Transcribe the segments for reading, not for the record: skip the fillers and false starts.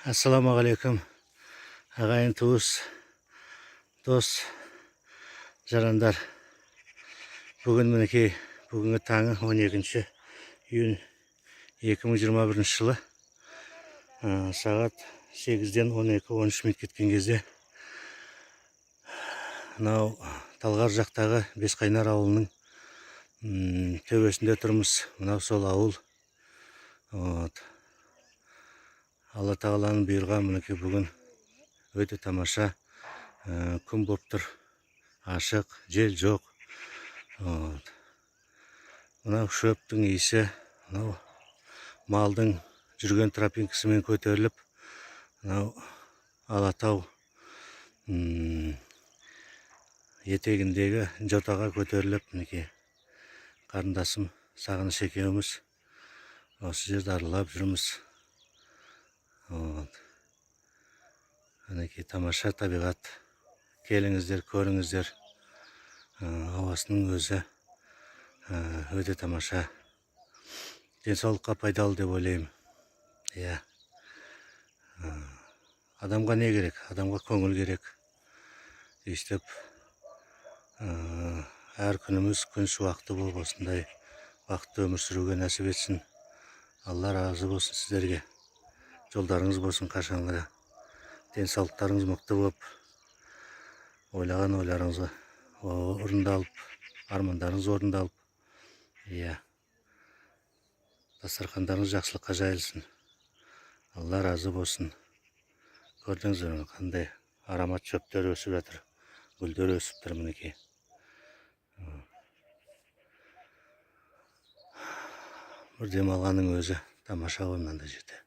Ассаламағалейкум, ағайын туыс, дос, жарандар. Бүгін мінекей, бүгінгі таңы 12 июнь 2021 жылы. Сағат 8-ден 12-13 минут кеткен кезде мынау Талғар жақтағы Бесқайнар ауылының төбесінде тұрмыз. Мынау сол ауыл. Алла тағаланың бұйырған мінекей бүгін өте тамаша күн болып тұр. Ашық, жел жоқ. Мынау шөптің иісі, мынау малдың жүрген тропинкасымен көтеріліп, мынау Алатау етегіндегі жотаға көтеріліп, мінекей қарындасым Сағыныш екеуміз осы жерді аралап жүрміз. Мінекей тамаша табиғат. Келіңіздер, көріңіздер. Ауасының өзі өте тамаша. Денсаулыққа пайдалы деп ойлаймын. Адамға не керек? Адамға көңіл керек. Естіп, әр күніміз күн шуақты болып осындай бақытты өмір сүруге нәсіп етсін. Алла разы болсын сіздерге. Жолдарыңыз болсын қашанға. Денсаулықтарыңыз мықты болып, ойлаған ойларыңыз орындалып, армандарыңыз орындалып, дастархандарыңыз жақсылыққа жайылсын. Алла разы болсын. Көрдіңіздер қандай аромат шөптер өсіп жатыр, гүлдер өсіп тұр мінекей. Бір демалғанның өзі тамаша ғой мынандай жерде.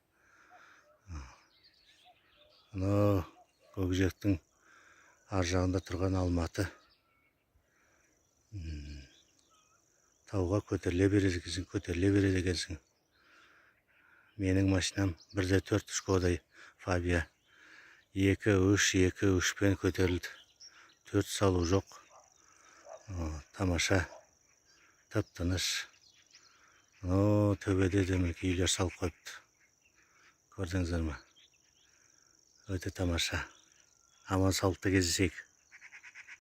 Мынау көкжиектің ар жағында тұрған Алматы. Тауға көтеріле береді екенсің. Менің машинам 1.4 Шкода Фабия. 2-3-2-3-пен көтерілді. 4 салу жоқ. Тамаша, тып-тыныш. Төбеде демекі үйлер салып қойыпты. Көрдіңіздер ме? Өте тамаша. Аман саулықта кездесейік.